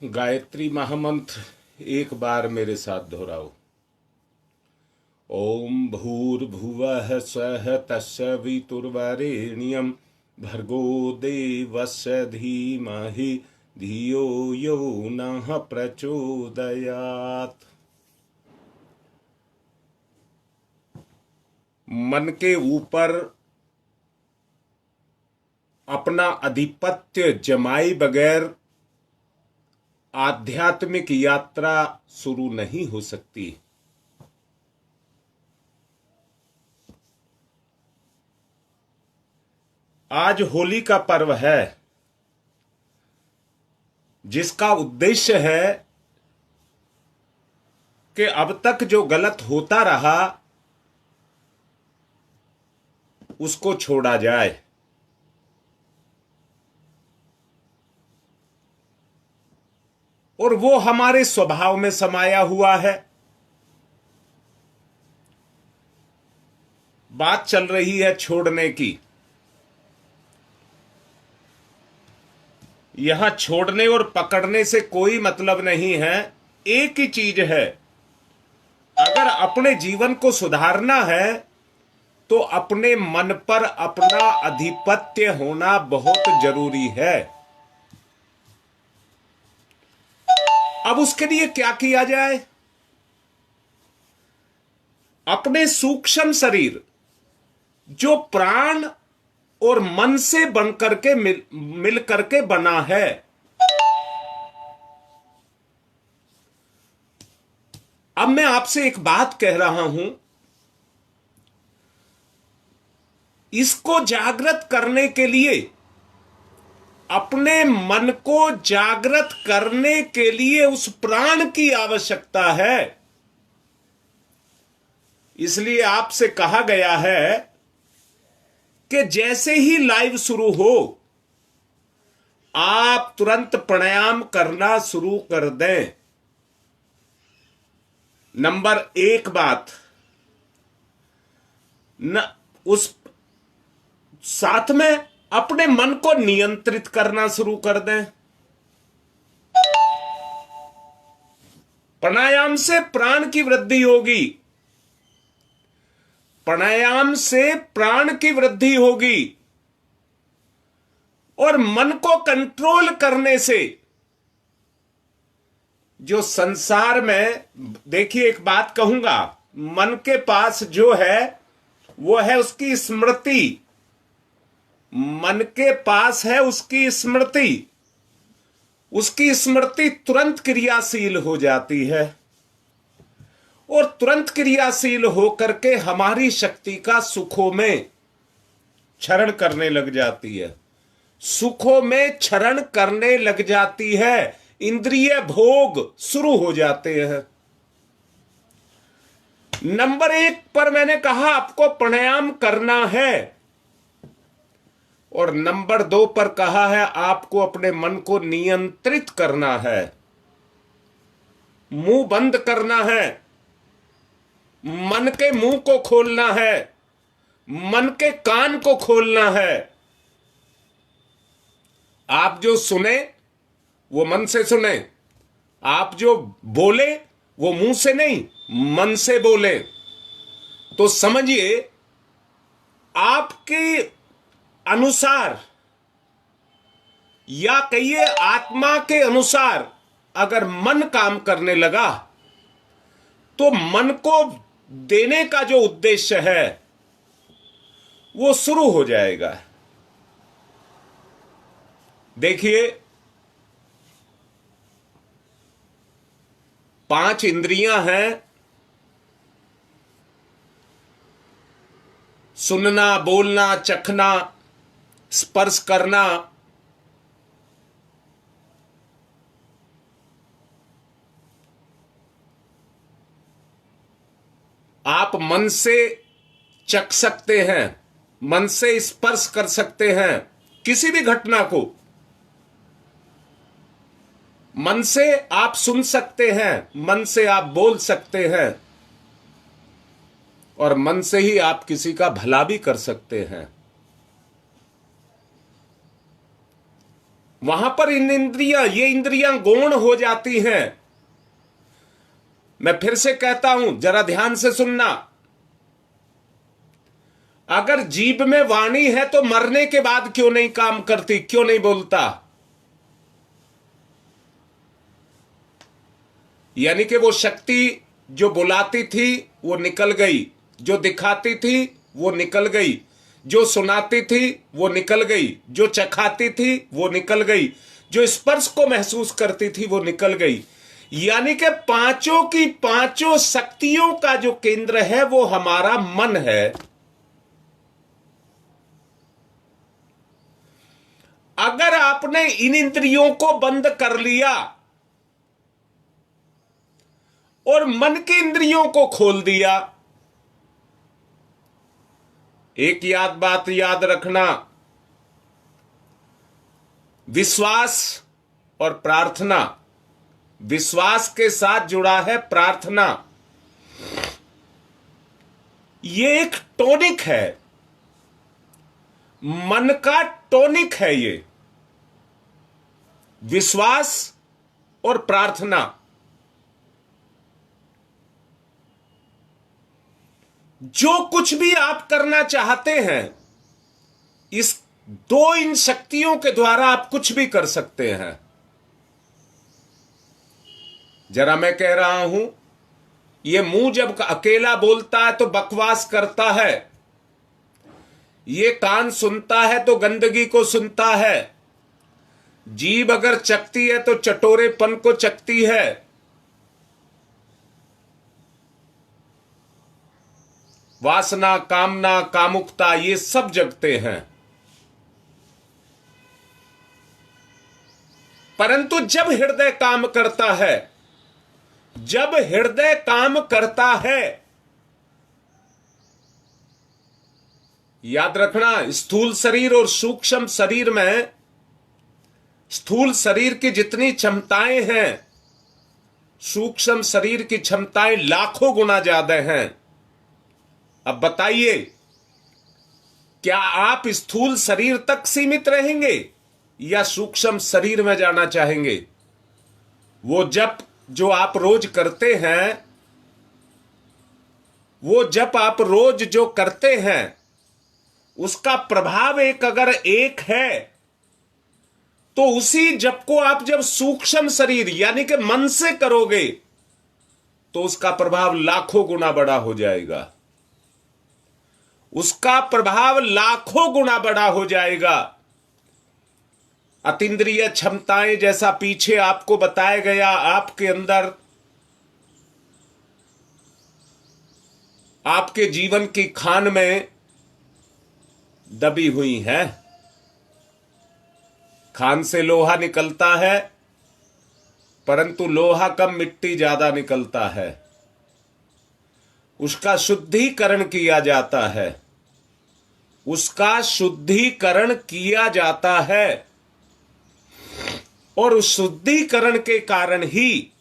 गायत्री महामंत्र एक बार मेरे साथ दोहराओ। ओम भूर्भुवः स्वः तस्य वितुर्वरेण्यं भर्गो देवस्य धीमहि धियो यो नः प्रचोदयात्। मन के ऊपर अपना आधिपत्य जमाए बगैर आध्यात्मिक यात्रा शुरू नहीं हो सकती। आज होली का पर्व है, जिसका उद्देश्य है कि अब तक जो गलत होता रहा उसको छोड़ा जाए। और वो हमारे स्वभाव में समाया हुआ है। बात चल रही है छोड़ने की। यहां छोड़ने और पकड़ने से कोई मतलब नहीं है। एक ही चीज है, अगर अपने जीवन को सुधारना है तो अपने मन पर अपना आधिपत्य होना बहुत जरूरी है। अब उसके लिए क्या किया जाए? अपने सूक्ष्म शरीर जो प्राण और मन से बनकर के मिल करके बना है, अब मैं आपसे एक बात कह रहा हूं, इसको जागृत करने के लिए, अपने मन को जागृत करने के लिए उस प्राण की आवश्यकता है। इसलिए आपसे कहा गया है कि जैसे ही लाइव शुरू हो आप तुरंत प्राणायाम करना शुरू कर दें। नंबर एक बात, उस साथ में अपने मन को नियंत्रित करना शुरू कर दें। प्राणायाम से प्राण की वृद्धि होगी। प्राणायाम से प्राण की वृद्धि होगी और मन को कंट्रोल करने से जो संसार में, देखिए एक बात कहूंगा, मन के पास जो है वो है उसकी स्मृति। मन के पास है उसकी स्मृति। उसकी स्मृति तुरंत क्रियाशील हो जाती है और तुरंत क्रियाशील होकर के हमारी शक्ति का सुखों में क्षरण करने लग जाती है। सुखों में क्षरण करने लग जाती है। इंद्रिय भोग शुरू हो जाते हैं। नंबर एक पर मैंने कहा आपको प्राणायाम करना है और नंबर दो पर कहा है आपको अपने मन को नियंत्रित करना है। मुंह बंद करना है, मन के मुंह को खोलना है, मन के कान को खोलना है। आप जो सुने वो मन से सुने, आप जो बोले वो मुंह से नहीं मन से बोले। तो समझिए आपके अनुसार या कहिए आत्मा के अनुसार अगर मन काम करने लगा तो मन को देने का जो उद्देश्य है वो शुरू हो जाएगा। देखिए 5 इंद्रियां हैं, सुनना, बोलना, चखना, स्पर्श करना। आप मन से चख सकते हैं, मन से स्पर्श कर सकते हैं किसी भी घटना को। मन से आप सुन सकते हैं, मन से आप बोल सकते हैं और मन से ही आप किसी का भला भी कर सकते हैं। वहां पर ये इंद्रियां गौण हो जाती हैं। मैं फिर से कहता हूं, जरा ध्यान से सुनना। अगर जीभ में वाणी है तो मरने के बाद क्यों नहीं काम करती, क्यों नहीं बोलता? यानी कि वो शक्ति जो बुलाती थी वो निकल गई, जो दिखाती थी वो निकल गई, जो सुनाती थी वो निकल गई, जो चखाती थी वो निकल गई, जो स्पर्श को महसूस करती थी वो निकल गई। यानी कि पांचों की पांचों शक्तियों का जो केंद्र है वो हमारा मन है। अगर आपने इन इंद्रियों को बंद कर लिया और मन की इंद्रियों को खोल दिया, एक बात याद रखना, विश्वास और प्रार्थना, विश्वास के साथ जुड़ा है प्रार्थना। ये एक टॉनिक है, मन का टॉनिक है ये, विश्वास और प्रार्थना। जो कुछ भी आप करना चाहते हैं, इन शक्तियों के द्वारा आप कुछ भी कर सकते हैं। जरा मैं कह रहा हूं, ये मुंह जब अकेला बोलता है तो बकवास करता है, ये कान सुनता है तो गंदगी को सुनता है, जीभ अगर चखती है तो चटोरेपन को चखती है। वासना, कामना, कामुकता, ये सब जगते हैं। परंतु जब हृदय काम करता है, जब हृदय काम करता है, याद रखना, स्थूल शरीर और सूक्ष्म शरीर में, स्थूल शरीर की जितनी क्षमताएं हैं, सूक्ष्म शरीर की क्षमताएं लाखों गुना ज्यादा हैं। अब बताइए, क्या आप स्थूल शरीर तक सीमित रहेंगे या सूक्ष्म शरीर में जाना चाहेंगे? वो जप जो आप रोज करते हैं, वो जप आप रोज जो करते हैं, उसका प्रभाव अगर एक है, तो उसी जप को आप जब सूक्ष्म शरीर यानी कि मन से करोगे तो उसका प्रभाव लाखों गुना बड़ा हो जाएगा, उसका प्रभाव लाखों गुना बड़ा हो जाएगा। अतीन्द्रिय क्षमताएं, जैसा पीछे आपको बताया गया, आपके अंदर, आपके जीवन की खान में दबी हुई हैं। खान से लोहा निकलता है, परंतु लोहा कम, मिट्टी ज्यादा निकलता है। उसका शुद्धिकरण किया जाता है, उसका शुद्धिकरण किया जाता है, और उस शुद्धिकरण के कारण ही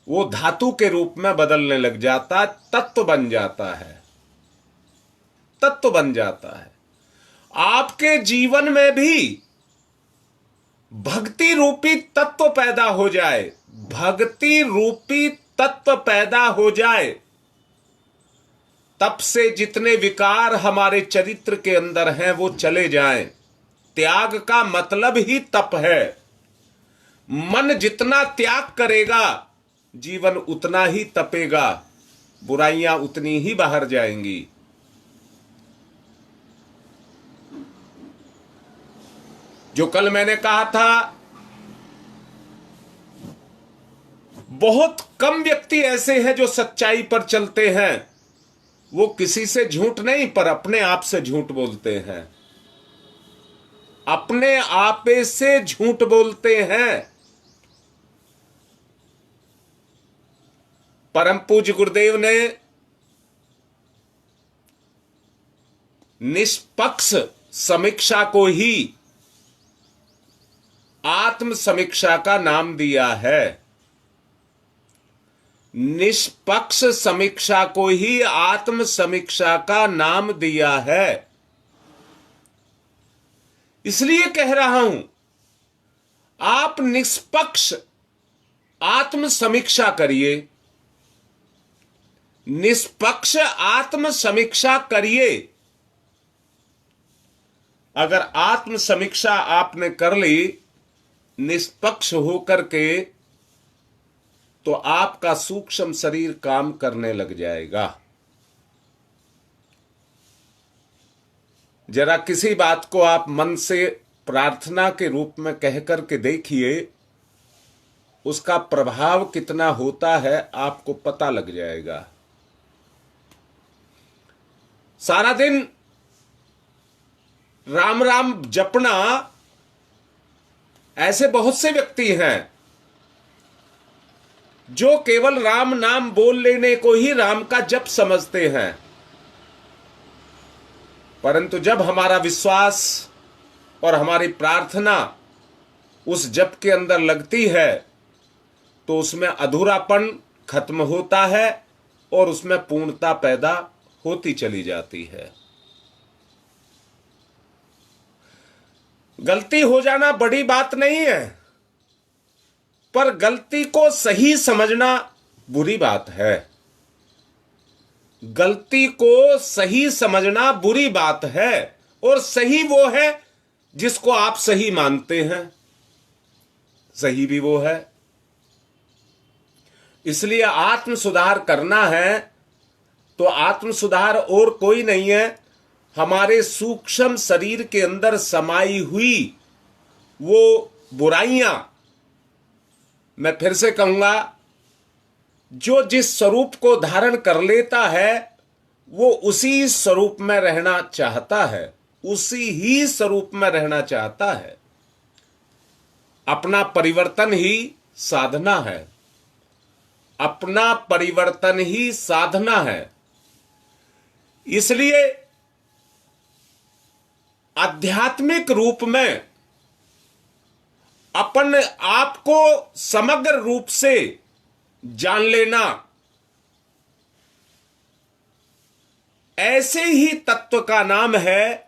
वो धातु के रूप में बदलने लग जाता है, तत्व बन जाता है, तत्व बन जाता है। आपके जीवन में भी भक्ति रूपी तत्व पैदा हो जाए, भक्ति रूपी तत्व पैदा हो जाए, तब से जितने विकार हमारे चरित्र के अंदर हैं वो चले जाएं। त्याग का मतलब ही तप है। मन जितना त्याग करेगा, जीवन उतना ही तपेगा, बुराइयां उतनी ही बाहर जाएंगी। जो कल मैंने कहा था, बहुत कम व्यक्ति ऐसे हैं जो सच्चाई पर चलते हैं। वो किसी से झूठ नहीं, पर अपने आप से झूठ बोलते हैं, अपने आप से झूठ बोलते हैं। परम पूज्य गुरुदेव ने निष्पक्ष समीक्षा को ही आत्म समीक्षा का नाम दिया है। निष्पक्ष समीक्षा को ही आत्म समीक्षा का नाम दिया है। इसलिए कह रहा हूं, आप निष्पक्ष आत्म समीक्षा करिए, निष्पक्ष आत्म समीक्षा करिए। अगर आत्म समीक्षा आपने कर ली निष्पक्ष होकर के, तो आपका सूक्ष्म शरीर काम करने लग जाएगा। जरा किसी बात को आप मन से प्रार्थना के रूप में कह करके देखिए, उसका प्रभाव कितना होता है आपको पता लग जाएगा। सारा दिन राम राम जपना, ऐसे बहुत से व्यक्ति हैं जो केवल राम नाम बोल लेने को ही राम का जप समझते हैं, परंतु जब हमारा विश्वास और हमारी प्रार्थना उस जप के अंदर लगती है, तो उसमें अधूरापन खत्म होता है और उसमें पूर्णता पैदा होती चली जाती है। गलती हो जाना बड़ी बात नहीं है, पर गलती को सही समझना बुरी बात है। गलती को सही समझना बुरी बात है, और सही वो है जिसको आप सही मानते हैं, सही भी वो है। इसलिए आत्म सुधार करना है तो आत्म सुधार और कोई नहीं है, हमारे सूक्ष्म शरीर के अंदर समाई हुई वो बुराइयां, मैं फिर से कहूंगा, जो जिस स्वरूप को धारण कर लेता है वो उसी स्वरूप में रहना चाहता है, उसी ही स्वरूप में रहना चाहता है। अपना परिवर्तन ही साधना है, अपना परिवर्तन ही साधना है। इसलिए आध्यात्मिक रूप में अपन आप को समग्र रूप से जान लेना, ऐसे ही तत्व का नाम है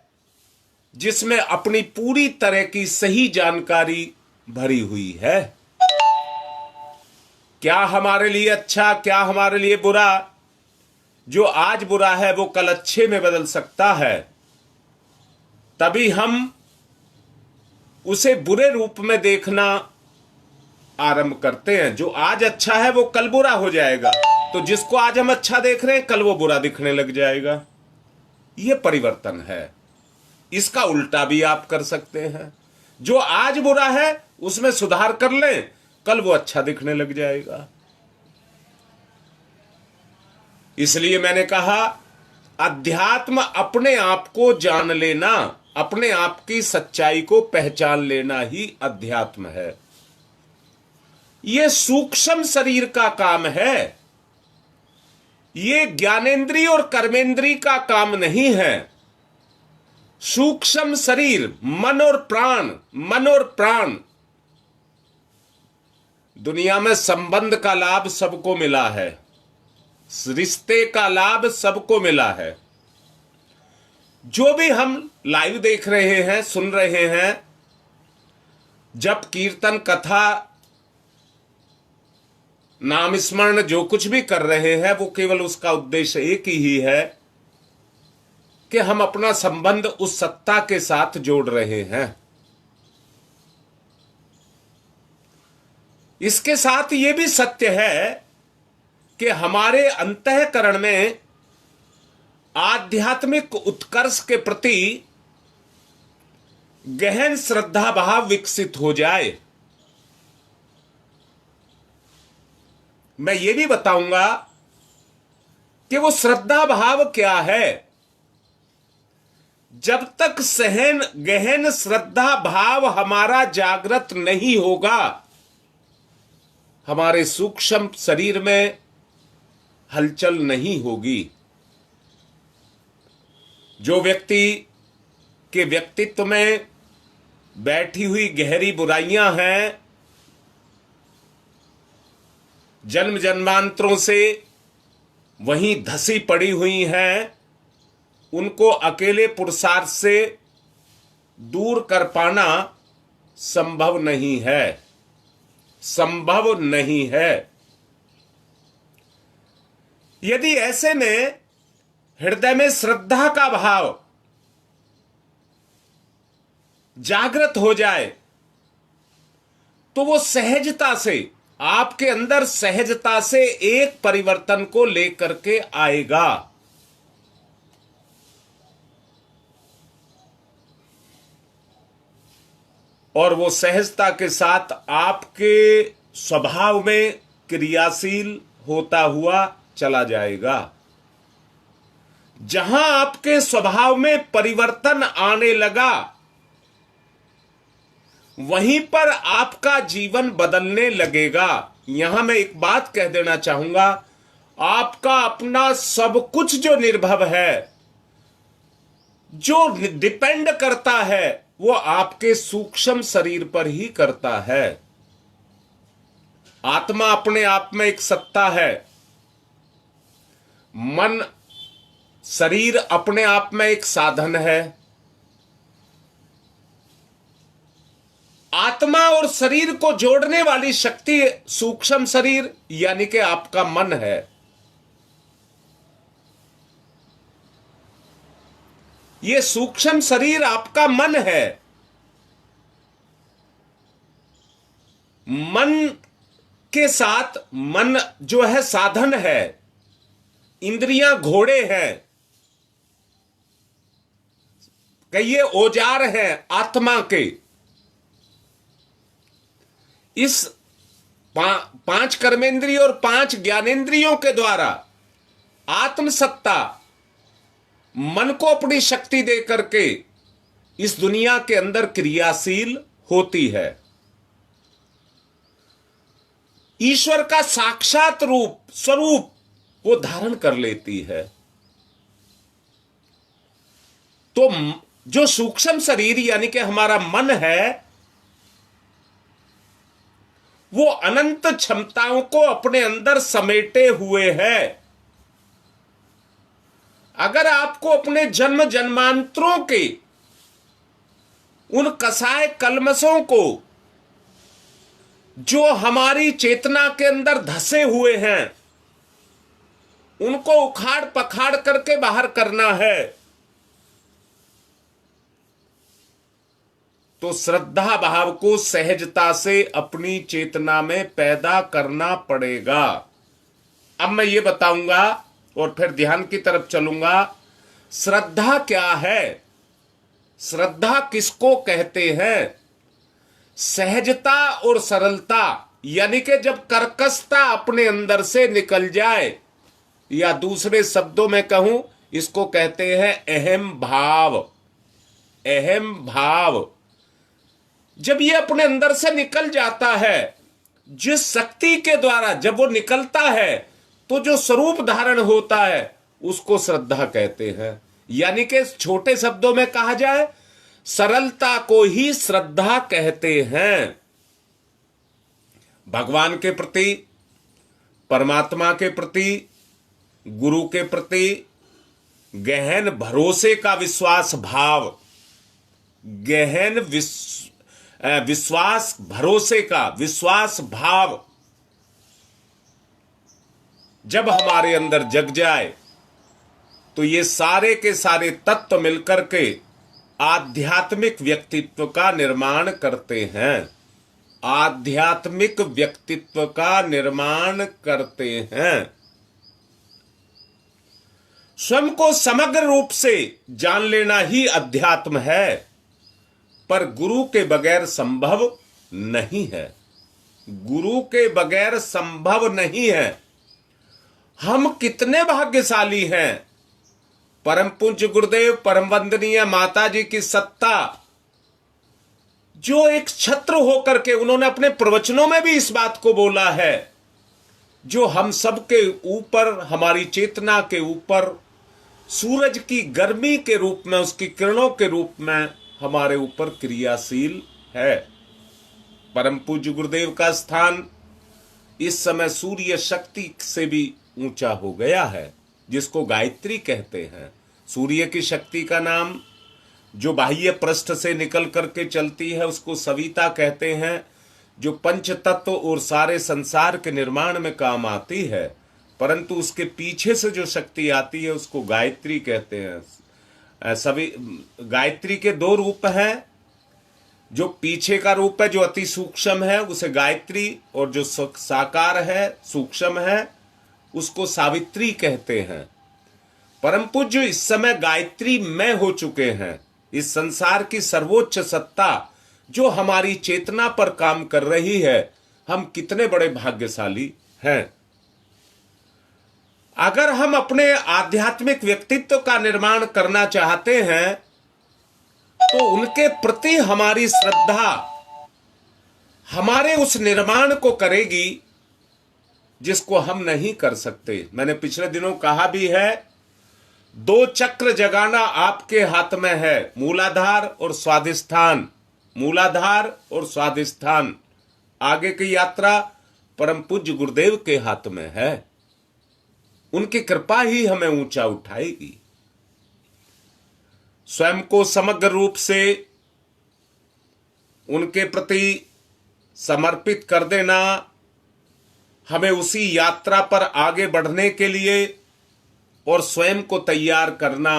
जिसमें अपनी पूरी तरह की सही जानकारी भरी हुई है। क्या हमारे लिए अच्छा, क्या हमारे लिए बुरा, जो आज बुरा है वो कल अच्छे में बदल सकता है। तभी हम उसे बुरे रूप में देखना आरंभ करते हैं। जो आज अच्छा है वो कल बुरा हो जाएगा, तो जिसको आज हम अच्छा देख रहे हैं कल वो बुरा दिखने लग जाएगा। ये परिवर्तन है। इसका उल्टा भी आप कर सकते हैं। जो आज बुरा है उसमें सुधार कर लें, कल वो अच्छा दिखने लग जाएगा। इसलिए मैंने कहा, अध्यात्म अपने आप को जान लेना, अपने आप की सच्चाई को पहचान लेना ही अध्यात्म है। यह सूक्ष्म शरीर का काम है, ये ज्ञानेंद्रिय और कर्मेंद्रिय का काम नहीं है। सूक्ष्म शरीर, मन और प्राण, मन और प्राण, दुनिया में संबंध का लाभ सबको मिला है, रिश्ते का लाभ सबको मिला है। जो भी हम लाइव देख रहे हैं, सुन रहे हैं, जब कीर्तन, कथा, नाम स्मरण जो कुछ भी कर रहे हैं, वो केवल उसका उद्देश्य एक ही है कि हम अपना संबंध उस सत्ता के साथ जोड़ रहे हैं। इसके साथ ये भी सत्य है कि हमारे अंतःकरण में आध्यात्मिक उत्कर्ष के प्रति गहन श्रद्धा भाव विकसित हो जाए। मैं ये भी बताऊंगा कि वो श्रद्धा भाव क्या है। जब तक गहन श्रद्धा भाव हमारा जागृत नहीं होगा, हमारे सूक्ष्म शरीर में हलचल नहीं होगी। जो व्यक्ति के व्यक्तित्व में बैठी हुई गहरी बुराइयां हैं, जन्म जन्मांतरों से वहीं धसी पड़ी हुई हैं, उनको अकेले पुरुषार्थ से दूर कर पाना संभव नहीं है, संभव नहीं है। यदि ऐसे में हृदय में श्रद्धा का भाव जागृत हो जाए तो वो सहजता से, आपके अंदर सहजता से एक परिवर्तन को लेकर के आएगा। और वो सहजता के साथ आपके स्वभाव में क्रियाशील होता हुआ चला जाएगा। जहां आपके स्वभाव में परिवर्तन आने लगा, वहीं पर आपका जीवन बदलने लगेगा। यहां मैं एक बात कह देना चाहूंगा, आपका अपना सब कुछ जो निर्भव है, जो डिपेंड करता है, वो आपके सूक्ष्म शरीर पर ही करता है। आत्मा अपने आप में एक सत्ता है, मन शरीर अपने आप में एक साधन है। आत्मा और शरीर को जोड़ने वाली शक्ति सूक्ष्म शरीर यानी कि आपका मन है। ये सूक्ष्म शरीर आपका मन है। मन के साथ, मन जो है साधन है, इंद्रियां घोड़े हैं, कई औजार हैं आत्मा के। इस पांच कर्मेंद्रिय और 5 ज्ञानेंद्रियों के द्वारा आत्मसत्ता मन को अपनी शक्ति दे करके इस दुनिया के अंदर क्रियाशील होती है। ईश्वर का साक्षात रूप, स्वरूप वो धारण कर लेती है। तो जो सूक्ष्म शरीर यानी कि हमारा मन है, वो अनंत क्षमताओं को अपने अंदर समेटे हुए है। अगर आपको अपने जन्म जन्मांतरों के उन कसाय कलमशों को, जो हमारी चेतना के अंदर धसे हुए हैं, उनको उखाड़ पखाड़ करके बाहर करना है, तो श्रद्धा भाव को सहजता से अपनी चेतना में पैदा करना पड़ेगा। अब मैं ये बताऊंगा और फिर ध्यान की तरफ चलूंगा। श्रद्धा क्या है? श्रद्धा किसको कहते हैं? सहजता और सरलता, यानी कि जब कर्कशता अपने अंदर से निकल जाए, या दूसरे शब्दों में कहूं, इसको कहते हैं अहम भाव। अहम भाव जब ये अपने अंदर से निकल जाता है, जिस शक्ति के द्वारा जब वो निकलता है, तो जो स्वरूप धारण होता है उसको श्रद्धा कहते हैं। यानी कि छोटे शब्दों में कहा जाए, सरलता को ही श्रद्धा कहते हैं। भगवान के प्रति, परमात्मा के प्रति, गुरु के प्रति गहन भरोसे का विश्वास भाव, गहन विश्वास, भरोसे का विश्वास भाव जब हमारे अंदर जग जाए, तो ये सारे के सारे तत्व मिलकर के आध्यात्मिक व्यक्तित्व का निर्माण करते हैं। आध्यात्मिक व्यक्तित्व का निर्माण करते हैं। स्वयं को समग्र रूप से जान लेना ही अध्यात्म है, पर गुरु के बगैर संभव नहीं है। गुरु के बगैर संभव नहीं है। हम कितने भाग्यशाली हैं। परम पूज्य गुरुदेव, परम वंदनीय माता जी की सत्ता, जो एक छत्र होकर के उन्होंने अपने प्रवचनों में भी इस बात को बोला है, जो हम सब के ऊपर, हमारी चेतना के ऊपर सूरज की गर्मी के रूप में, उसकी किरणों के रूप में हमारे ऊपर क्रियाशील है। परम पूज्य गुरुदेव का स्थान इस समय सूर्य शक्ति से भी ऊंचा हो गया है, जिसको गायत्री कहते हैं। सूर्य की शक्ति का नाम जो बाह्य पृष्ठ से निकल करके चलती है उसको सविता कहते हैं, जो पंच तत्व और सारे संसार के निर्माण में काम आती है, परंतु उसके पीछे से जो शक्ति आती है उसको गायत्री कहते हैं। सभी गायत्री के दो रूप हैं, जो पीछे का रूप है जो अति सूक्ष्म है उसे गायत्री, और जो साकार है सूक्ष्म है उसको सावित्री कहते हैं। परम पूज्य इस समय गायत्री में हो चुके हैं। इस संसार की सर्वोच्च सत्ता जो हमारी चेतना पर काम कर रही है, हम कितने बड़े भाग्यशाली हैं। अगर हम अपने आध्यात्मिक व्यक्तित्व का निर्माण करना चाहते हैं तो उनके प्रति हमारी श्रद्धा हमारे उस निर्माण को करेगी जिसको हम नहीं कर सकते। मैंने पिछले दिनों कहा भी है, दो चक्र जगाना आपके हाथ में है, मूलाधार और स्वाधिष्ठान। मूलाधार और स्वाधिष्ठान, आगे की यात्रा परम पूज्य गुरुदेव के हाथ में है। उनकी कृपा ही हमें ऊंचा उठाएगी। स्वयं को समग्र रूप से उनके प्रति समर्पित कर देना हमें उसी यात्रा पर आगे बढ़ने के लिए और स्वयं को तैयार करना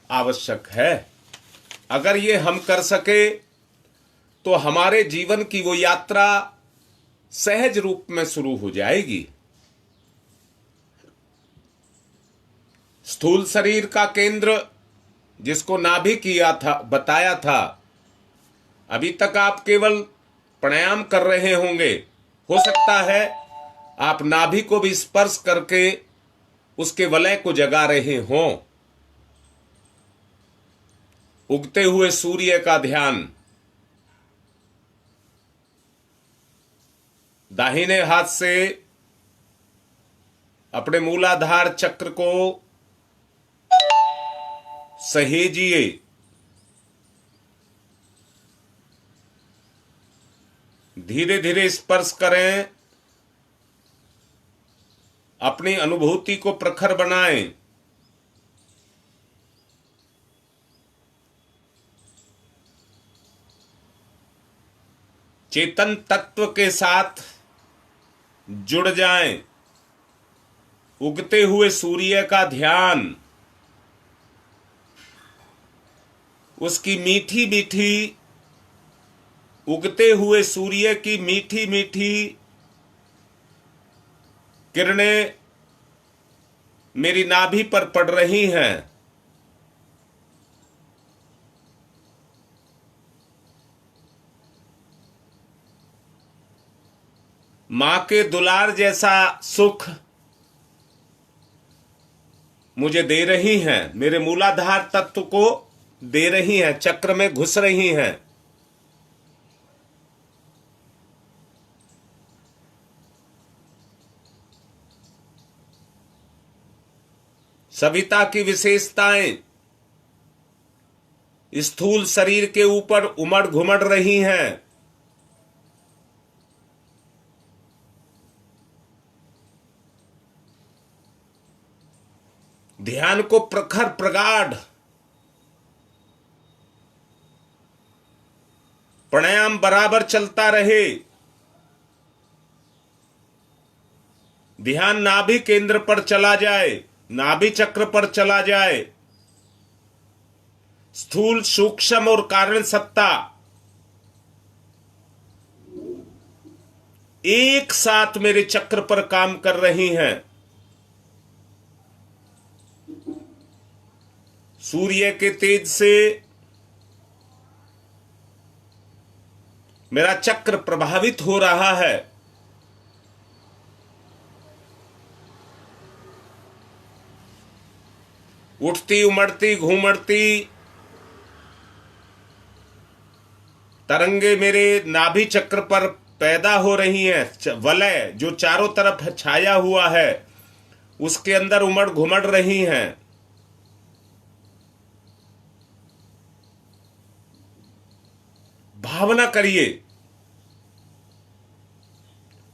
आवश्यक है। अगर ये हम कर सके तो हमारे जीवन की वो यात्रा सहज रूप में शुरू हो जाएगी। स्थूल शरीर का केंद्र जिसको नाभि किया था, बताया था, अभी तक आप केवल प्राणायाम कर रहे होंगे। हो सकता है आप नाभि को भी स्पर्श करके उसके वलय को जगा रहे हों। उगते हुए सूर्य का ध्यान, दाहिने हाथ से अपने मूलाधार चक्र को सहेजिए। धीरे धीरे स्पर्श करें, अपनी अनुभूति को प्रखर बनाएं। चेतन तत्व के साथ जुड़ जाएं। उगते हुए सूर्य का ध्यान, उसकी मीठी मीठी, उगते हुए सूर्य की मीठी मीठी किरणें मेरी नाभि पर पड़ रही हैं। मां के दुलार जैसा सुख मुझे दे रही हैं, मेरे मूलाधार तत्व को दे रही हैं, चक्र में घुस रही हैं। सविता की विशेषताएं स्थूल शरीर के ऊपर उमड़ घुमड़ रही हैं। ध्यान को प्रखर प्रगाढ़, प्राणायाम बराबर चलता रहे। ध्यान नाभि केंद्र पर चला जाए, नाभि चक्र पर चला जाए। स्थूल सूक्ष्म और कारण सत्ता एक साथ मेरे चक्र पर काम कर रही हैं। सूर्य के तेज से मेरा चक्र प्रभावित हो रहा है। उठती उमड़ती घूमड़ती तरंगे मेरे नाभि चक्र पर पैदा हो रही हैं। वलय जो चारों तरफ छाया हुआ है उसके अंदर उमड़ घुमड़ रही हैं। भावना करिए।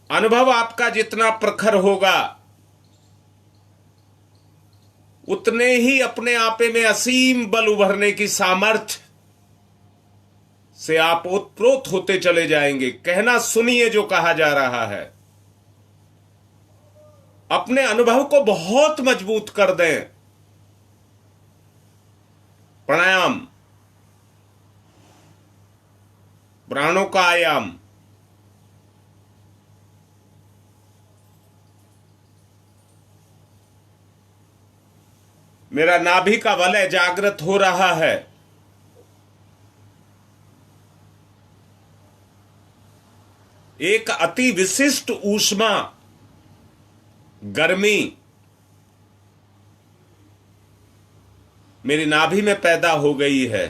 अनुभव आपका जितना प्रखर होगा उतने ही अपने आपे में असीम बल उभरने की सामर्थ्य से आप ओतप्रोत होते चले जाएंगे। कहना सुनिए जो कहा जा रहा है। अपने अनुभव को बहुत मजबूत कर दें। प्राणायाम, प्राणों का आयाम। मेरा नाभि का वलय जागृत हो रहा है। एक अति विशिष्ट ऊष्मा, गर्मी मेरी नाभि में पैदा हो गई है।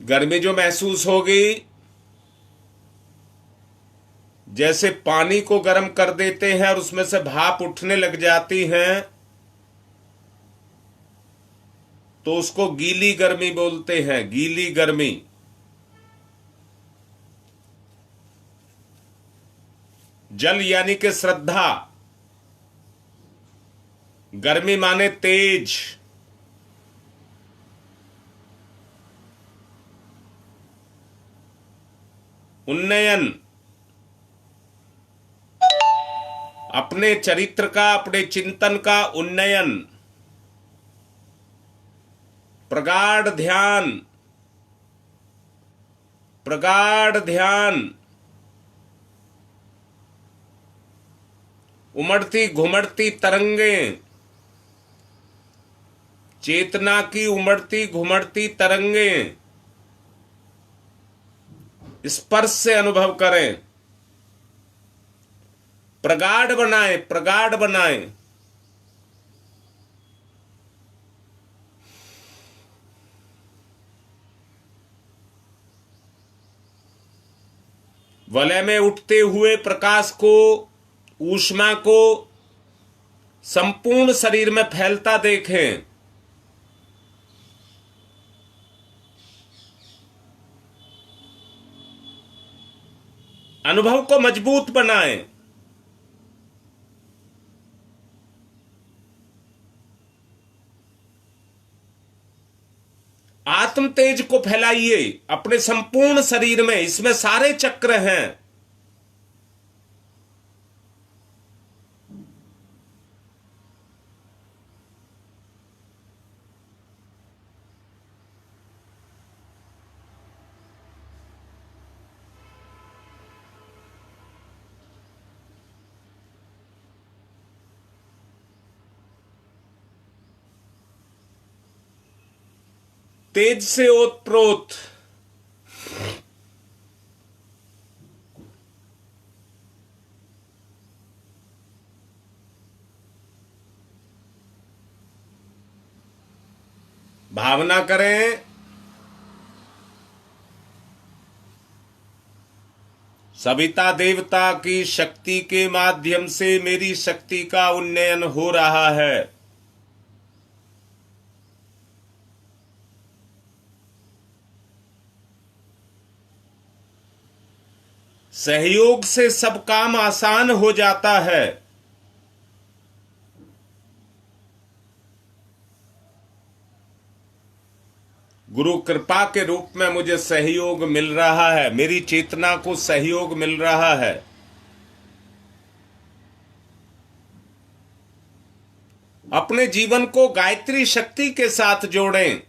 गर्मी जो महसूस होगी, जैसे पानी को गर्म कर देते हैं और उसमें से भाप उठने लग जाती हैं, तो उसको गीली गर्मी बोलते हैं। गीली गर्मी। जल यानी कि श्रद्धा। गर्मी माने तेज। उन्नयन, अपने चरित्र का, अपने चिंतन का उन्नयन। प्रगाढ़ ध्यान, प्रगाढ़ ध्यान। उमड़ती घुमड़ती तरंगें, चेतना की उमड़ती घुमड़ती तरंगें स्पर्श से अनुभव करें। प्रगाढ़ बनाएं, प्रगाढ़ बनाएं। वलय में उठते हुए प्रकाश को, ऊष्मा को संपूर्ण शरीर में फैलता देखें। अनुभव को मजबूत बनाएं। आत्म तेज को फैलाइए अपने संपूर्ण शरीर में। इसमें सारे चक्र हैं। तेज से ओतप्रोत। भावना करें, सविता देवता की शक्ति के माध्यम से मेरी शक्ति का उन्नयन हो रहा है। सहयोग से सब काम आसान हो जाता है। गुरु कृपा के रूप में मुझे सहयोग मिल रहा है। मेरी चेतना को सहयोग मिल रहा है। अपने जीवन को गायत्री शक्ति के साथ जोड़ें,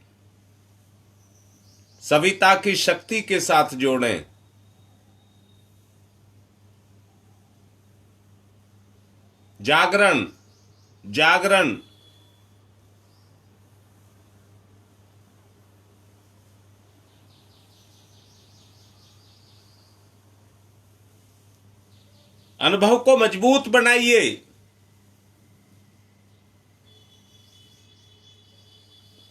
सविता की शक्ति के साथ जोड़ें। जागरण, जागरण। अनुभव को मजबूत बनाइए।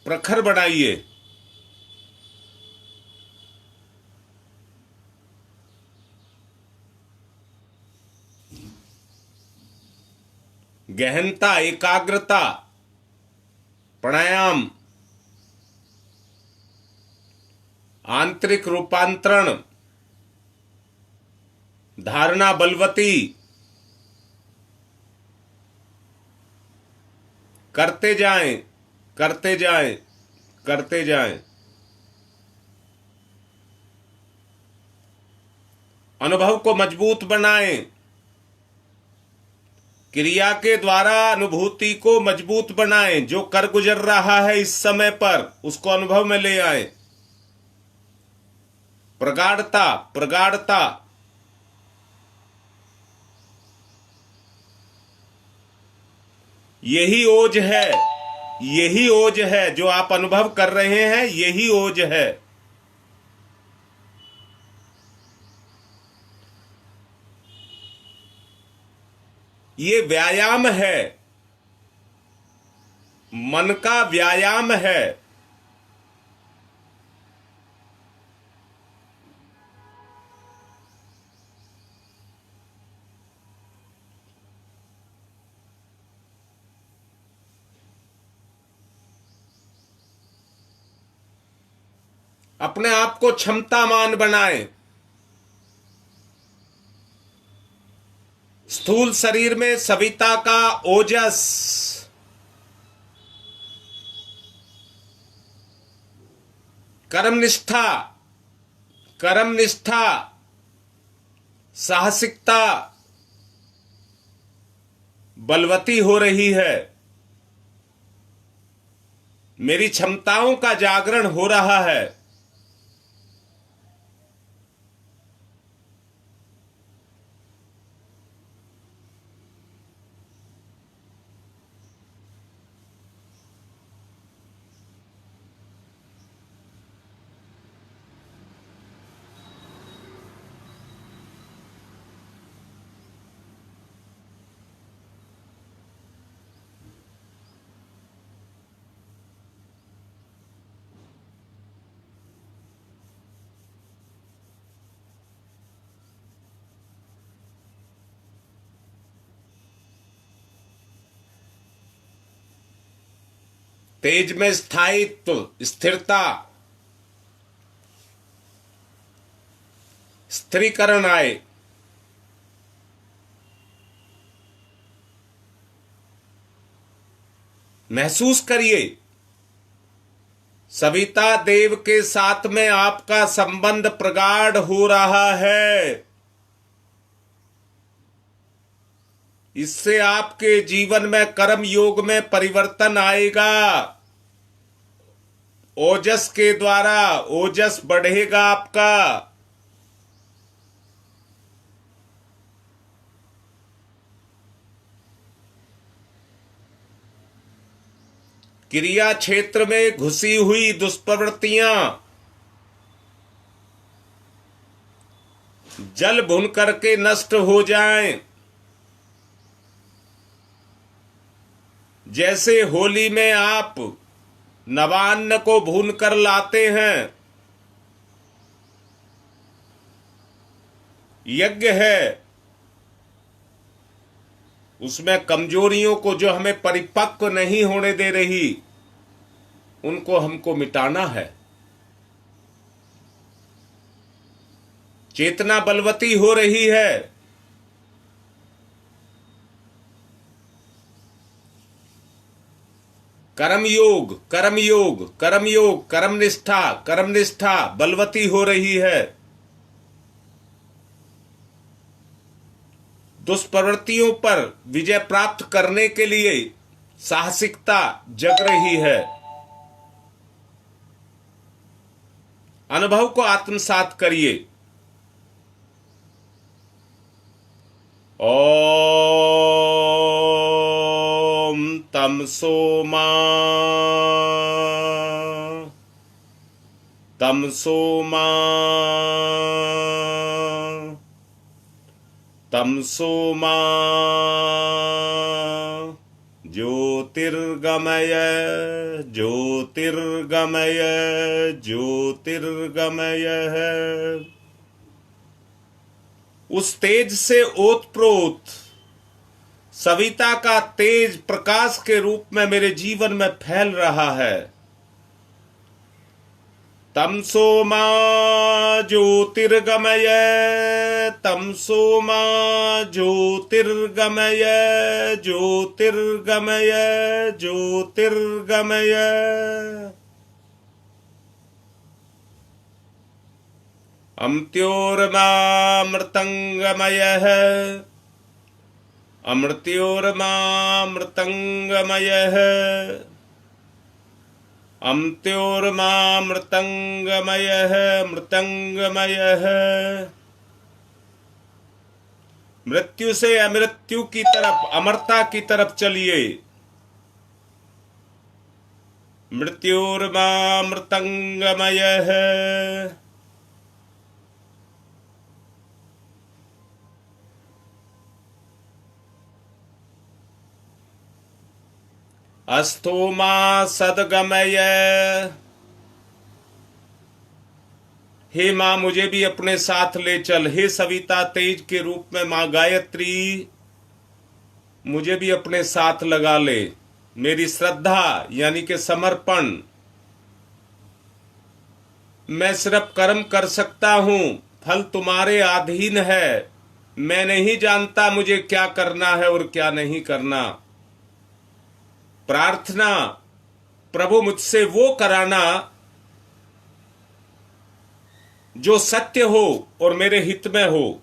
प्रखर बनाइए। गहनता, एकाग्रता, प्राणायाम आंतरिक रूपांतरण, धारणा बलवती करते जाएं, करते जाएं, करते जाएं। अनुभव को मजबूत बनाएं, क्रिया के द्वारा अनुभूति को मजबूत बनाएं। जो कर गुजर रहा है इस समय पर उसको अनुभव में ले आए। प्रगाढ़ता, प्रगाढ़ता, यही ओज है, यही ओज है जो आप अनुभव कर रहे हैं, यही ओज है। ये व्यायाम है, मन का व्यायाम है। अपने आप को क्षमतामान बनाएं। स्थूल शरीर में सविता का ओजस, कर्मनिष्ठा, कर्मनिष्ठा, साहसिकता बलवती हो रही है। मेरी क्षमताओं का जागरण हो रहा है। तेज में स्थायित्व, स्थिरता, स्थिरीकरण आए। महसूस करिए सविता देव के साथ में आपका संबंध प्रगाढ़ हो रहा है। इससे आपके जीवन में कर्म योग में परिवर्तन आएगा। ओजस के द्वारा ओजस बढ़ेगा आपका। क्रिया क्षेत्र में घुसी हुई दुष्प्रवृत्तियां जल भुन करके नष्ट हो जाएं। जैसे होली में आप नवान्न को भून कर लाते हैं, यज्ञ है, उसमें कमजोरियों को जो हमें परिपक्व नहीं होने दे रही उनको हमको मिटाना है। चेतना बलवती हो रही है। कर्मयोग, कर्मयोग, कर्मयोग, कर्मनिष्ठा, कर्मनिष्ठा बलवती हो रही है। दुष्प्रवृत्तियों पर विजय प्राप्त करने के लिए साहसिकता जग रही है। अनुभव को आत्मसात करिए। ओम तमसो मा, तमसो मा, तमसो मा ज्योतिर्गमय, ज्योतिर्गमय, ज्योतिर्गमय है। उस तेज से ओतप्रोत सविता का तेज प्रकाश के रूप में मेरे जीवन में फैल रहा है। तमसो मा ज्योतिर्गमय, तमसो मा ज्योतिर्गमय, ज्योतिर्गमय, ज्योतिर्गमय। अमृत्योर्मामृतंगमयः, अमृत्योर्मामृतंगमयः, अमृत्योर्मामृतंगमयः, मृतंगमयः। मृत्यु से अमृत्यु की तरफ, अमरता की तरफ चलिए। मृत्योर्मामृतंगमयः, अस्थो मा सद्गमय। हे मां मुझे भी अपने साथ ले चल। हे सविता तेज के रूप में मां गायत्री मुझे भी अपने साथ लगा ले। मेरी श्रद्धा यानी कि समर्पण। मैं सिर्फ कर्म कर सकता हूं, फल तुम्हारे अधीन है। मैं नहीं जानता मुझे क्या करना है और क्या नहीं करना। प्रार्थना प्रभु मुझसे वो कराना जो सत्य हो और मेरे हित में हो।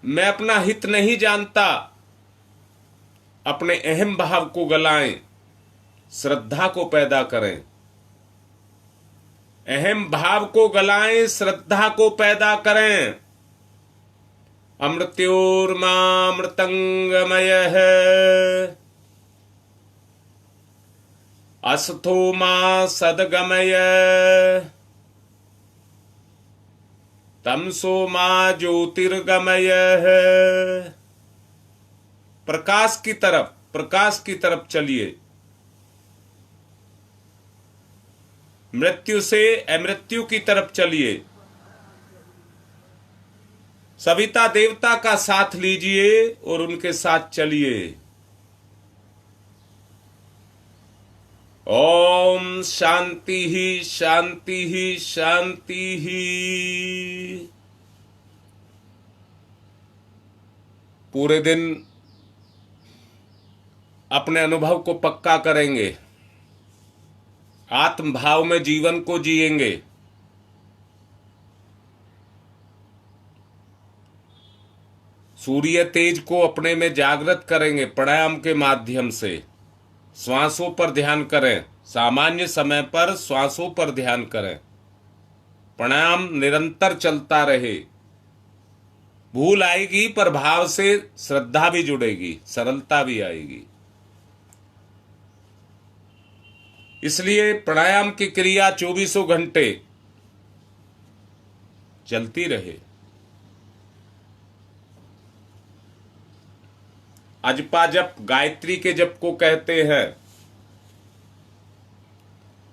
मैं अपना हित नहीं जानता। अपने अहम भाव को गलाएं, श्रद्धा को पैदा करें। अहम भाव को गलाएं, श्रद्धा को पैदा करें। अमृत्योर्मामृतंगमयः, अस्थो मा सद्गमय, तमसो मा ज्योतिर्गमय। प्रकाश की तरफ, प्रकाश की तरफ चलिए। मृत्यु से अमृत्यु की तरफ चलिए। सविता देवता का साथ लीजिए और उनके साथ चलिए। ओम शांति ही शांति ही शांति ही। पूरे दिन अपने अनुभव को पक्का करेंगे, आत्म भाव में जीवन को जिएंगे। सूर्य तेज को अपने में जागृत करेंगे प्राणायाम के माध्यम से। श्वासों पर ध्यान करें, सामान्य समय पर श्वासों पर ध्यान करें। प्राणायाम निरंतर चलता रहे। भूल आएगी पर भाव से श्रद्धा भी जुड़ेगी, सरलता भी आएगी। इसलिए प्राणायाम की क्रिया 24 घंटे चलती रहे। अजपा जप गायत्री के जप को कहते हैं।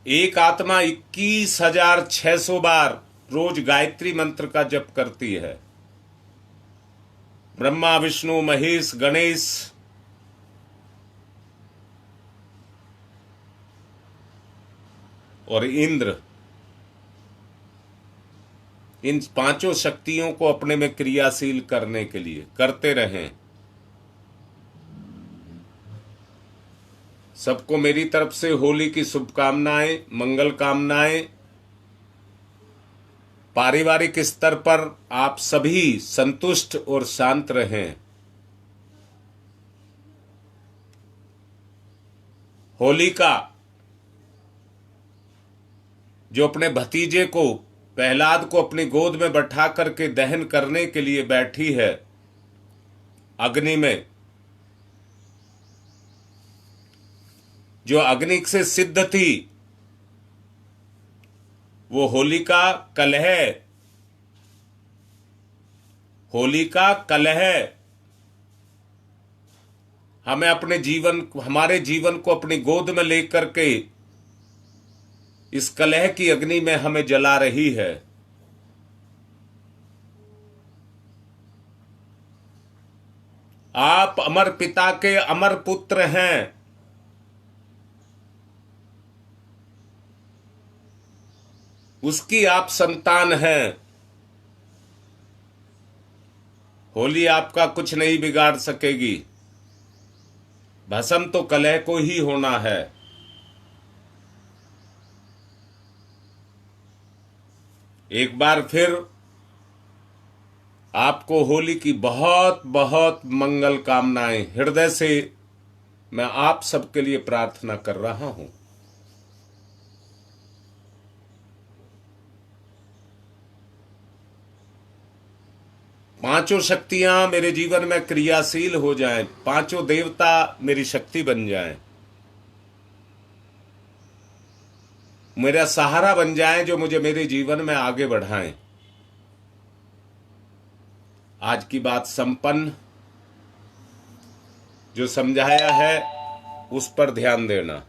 एक आत्मा 21,600 बार रोज गायत्री मंत्र का जप करती है। ब्रह्मा विष्णु महेश गणेश और इंद्र, इन पांचों शक्तियों को अपने में क्रियाशील करने के लिए करते रहें। सबको मेरी तरफ से होली की शुभकामनाएं, मंगल कामनाएं। पारिवारिक स्तर पर आप सभी संतुष्ट और शांत रहें। होलिका जो अपने भतीजे को प्रहलाद को अपनी गोद में बैठा करके दहन करने के लिए बैठी है अग्नि में, जो अग्नि से सिद्ध थी, वो होलिका कलह, होलिका कलह हमें अपने जीवन, हमारे जीवन को अपनी गोद में लेकर के इस कलह की अग्नि में हमें जला रही है। आप अमर पिता के अमर पुत्र हैं। उसकी आप संतान हैं। होली आपका कुछ नहीं बिगाड़ सकेगी। भस्म तो कलह को ही होना है। एक बार फिर आपको होली की बहुत बहुत मंगल कामनाएं। हृदय से मैं आप सबके लिए प्रार्थना कर रहा हूं। पांचों शक्तियां मेरे जीवन में क्रियाशील हो जाएं। पांचों देवता मेरी शक्ति बन जाएं, मेरा सहारा बन जाएं, जो मुझे मेरे जीवन में आगे बढ़ाएं। आज की बात संपन्न। जो समझाया है उस पर ध्यान देना।